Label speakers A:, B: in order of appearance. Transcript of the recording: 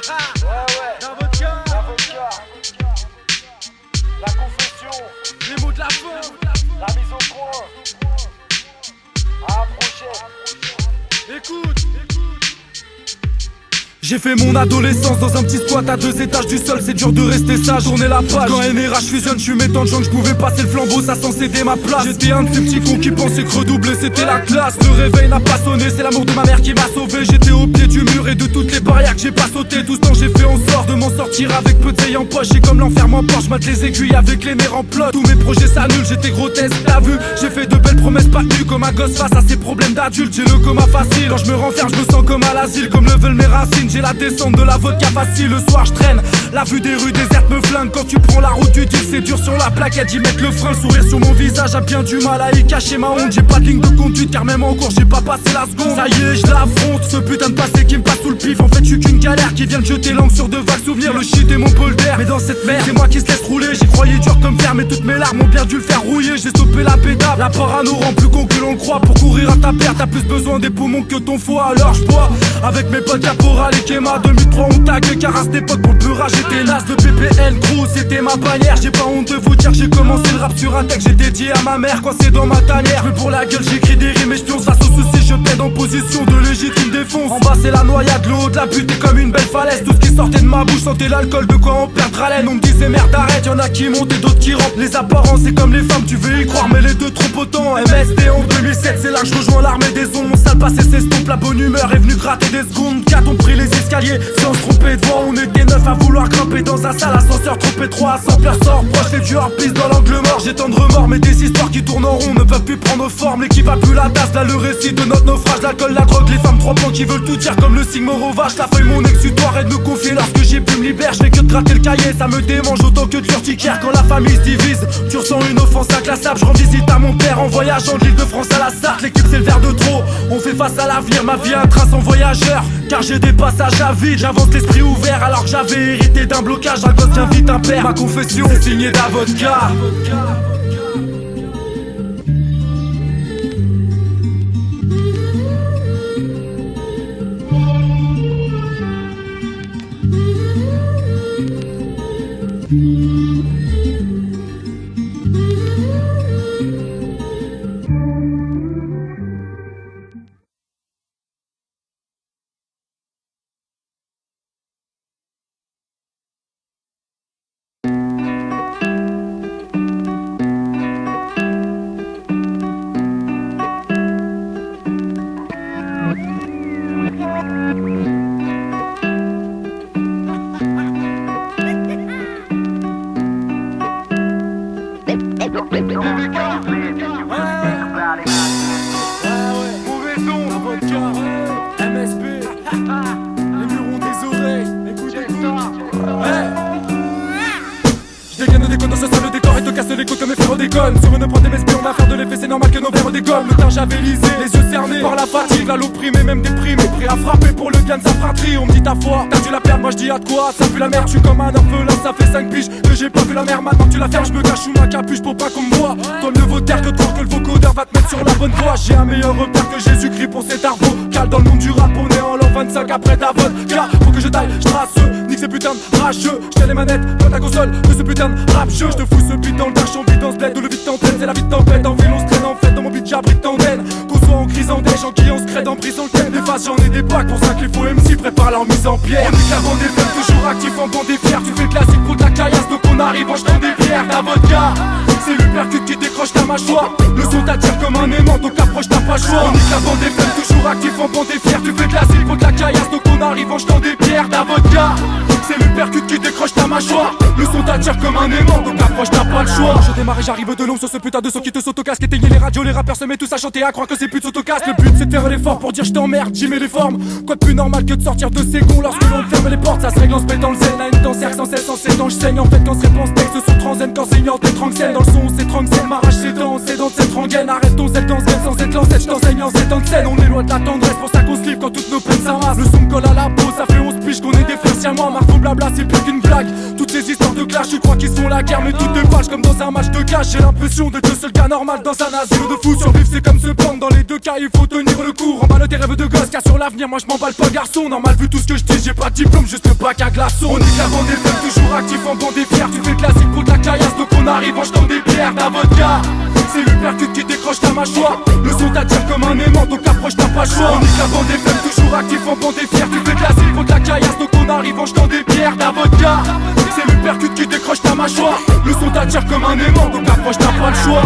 A: L'avocat, la confession, les mots de la fin, la mise au point, à approcher. Écoute. J'ai fait mon adolescence dans un petit squat à 2 étages du sol, c'est dur de rester sage, tourner la page. Quand NRH fusionne, je suis mettant de gens que je pouvais passer le flambeau, ça sans céder ma place. J'étais un de ces petits cons qui pensaient que redoubler c'était la classe. Le réveil n'a pas sonné, c'est l'amour de ma mère qui m'a sauvé. J'étais au pied du mur et de toutes les barrières que j'ai pas sauté. Tout ce temps j'ai fait en sorte de m'en sortir avec peu de seille en poche. Et comme l'enfer m'emporte, je mate les aiguilles avec les nerfs en plot. Tous mes projets s'annulent, j'étais grotesque, t'as vu. J'ai fait de belles promesses pas tenues comme un gosse face à ses problèmes d'adulte. J'ai le coma facile, quand je me renferme je me sens comme à l'asile. Comme le veulent mes racines, j'ai la descente de la vodka facile. Le soir je traîne, la vue des rues désertes me flingue. Quand tu prends la route du deal c'est dur sur la plaque. Y'a d'y mettre le frein, le sourire sur mon visage a bien du mal à y cacher ma honte. J'ai pas de ligne de conduite car même en cours j'ai pas passé la seconde. Ça y est je l'affronte, ce putain de passé qui me passe sous le pif. En fait je suis qu'une galère qui vient de jeter langue sur de vagues souvenirs. Le shit et mon polder, mais dans cette merde c'est moi qui se laisse rouler. J'y croyais dur comme fer mais toutes mes larmes ont bien dû le faire rouiller. J'ai stoppé la pédale, la parano rend plus con que l'on le croit. Pour courir à ta perte t'as plus besoin des poumons que ton foie. Alors je bois avec mes potes Caporal et Kema. 2003 on tag car à cette époque pour le beurrage j'étais las. De PPL crew c'était ma bannière. J'ai pas honte de vous dire j'ai commencé le rap sur un texte. J'ai dédié à ma mère quand c'est dans ma tanière. Mais pour la gueule j'écris des rimes et je pionce face aux soucis. Je plaide en position de légitime défense. En bas c'est la noyade, le haut de la butte est comme une belle falaise. Tout ce qui sortait de ma bouche sentait l'alcool, de quoi en perdre haleine. On me disait merde arrête, y'en a qui montent et d'autres qui rampent. Les apparences c'est comme les femmes, tu veux y croire mais les deux trop autant. MST en 2007 c'est là que je rejoins l'armée des ondes. Mon sale passé s'estompe, la bonne humeur est venue gratter des secondes. Quatre ont pris les escaliers sans se tromper de voie. On était 9 à vouloir grimper dans un sale ascenseur trop étroit. Sans peur sort proche, c'est du hors-piste dans l'angle mort. J'ai tant de remords mais des histoires qui tournent en rond ne peuvent plus prendre forme. L'équipe a plus la tasse, là le récit de notre naufrage. L'alcool, la drogue, les femmes trois plans qui veulent tout dire comme le signe mort aux vaches. La feuille mon exutoire et de me confier lorsque j'ai pu me libérer. Je fais que de gratter le cahier, ça me démange autant que de l'urticaire. Quand la famille se divise, tu ressens une offense inclassable. Je rends visite à mon père en voyageant de l'île de France à la Sarthe. L'équipe c'est le verre de trop, on fait face à l'avenir. Ma vie un train sans voyageur, car j'ai des passages à vide. J'avance l'esprit ouvert alors que j'avais hérité d'un blocage. Un gosse vient vite un père, ma confession c'est signé d'avocat.
B: Sur une prod MSP on va faire de l'effet, c'est normal que nos verres dégomment. Le teint javelisé, les yeux cernés par la fatigue, la l'opprimé, même déprimé, prêt à frapper pour le gain de sa fratrie. On me dit ta foi, t'as dû la perdre, moi je dis à quoi. Ça pue la merde, je suis comme un orphelin, ça fait 5 piges que j'ai pas vu la mer. Maintenant que tu la fermes, je me cache sous ma capuche pour pas qu'on me voit. Toi mieux vaut taire que de croire que le vocodeur va te mettre sur la bonne voie. J'ai un meilleur repère que Jésus-Christ pour cet arbre. Cal dans le monde du rap, on est en l'an 25 après ta vodka. Faut que je taille, je trace, nique ces putains de rageux. J'tiens les manettes dans ta console de ce putain de rap jeu. Je te fous ce beat dans le dash, on vit dans ce bled où le vide t'entraîne. C'est la vie de tempête, en vélo on se traîne en fait. Dans mon beat j'abrite t'andaine. Qu'on soit en crise en déj, en qui on se crée en brisant le thème. Des faces j'en ai des packs, pour ça que les faux MC préparent leur mise en pierre. On nique la bande des femmes, toujours actif en bande des fiers. Tu fais classique pour de la caillasse, donc on arrive en jetant des pierres. Ta vodka, c'est l'hypercute qui décroche ta mâchoire. Le son t'attire comme un aimant, donc approche t'as pas le choix. On nique la bande des femmes, toujours actif en bande des fiers. Tu fais classique pour de la caillasse, donc on arrive en jetant des pierres. Ta vodka, c'est l'hypercute qui décroche ta mâchoire. Le son t'attire comme un aimant, donc approche t'as pas le choix. Je démarre et j'arrive de long sur ce putain de son qui te s'autocasque. Éteigner les radios, les rappeurs se mettent tous à chanter, à croire que ces putes s'autocassent. Le but c'est de faire l'effort pour dire je t'emmerde, j'y mets les formes. Quoi de plus normal que de sortir de ces gonds lorsque l'on ferme les portes. Ça se règle en se mettant le zen, la haine t'encercle sans cesse, sans s'étend. Je saigne en fait quand se réponse texte sous transène. Quand saignant t'étrangle scène, dans le son c'est tranxène. M'arrache ses dents, c'est dans cette rengaine. Arrête ton zèle dans ce game sans cette lancette. Je t'enseigne en 7 ans de scène. On est loin de la tendresse, pour ça qu'on se livre quand toutes nos peines s'amassent. Le son me colle à la peau, ça fait 11 piges qu'on est des frères siamois. Marteau blabla c'est plus qu'une blague. Toutes ces histoires de clash, tu crois qu'ils sont la guerre mais toutes de pages comme dans un match de cash. J'ai l'impression d'être le seul gars normal dans un asile de fou. Survivre c'est comme se pendre, dans les deux cas il faut tenir le coup. En bas le tes rêves de gosse, car sur l'avenir, moi je m'emballe pas garçon. Normal vu tout ce que je dis, j'ai pas de diplôme, juste le bac à glaçons. On est la bande des femmes, toujours actif en bande des fiers. Tu fais classique pour de la caillasse, donc on arrive en jetant des pierres. Ta vodka, c'est l'hypercute qui décroche ta mâchoire. Le son t'attire comme un aimant, donc approche, t'as pas le choix. On est la bande des femmes, toujours actif en bande des fiers. Tu fais classique pour de la caillasse, donc on arrive en jetant des pierres. Ta vodka, c'est l'hypercute qui décroche ta mâchoire. Le son t'attire comme un aimant, donc approche, t'as pas le choix.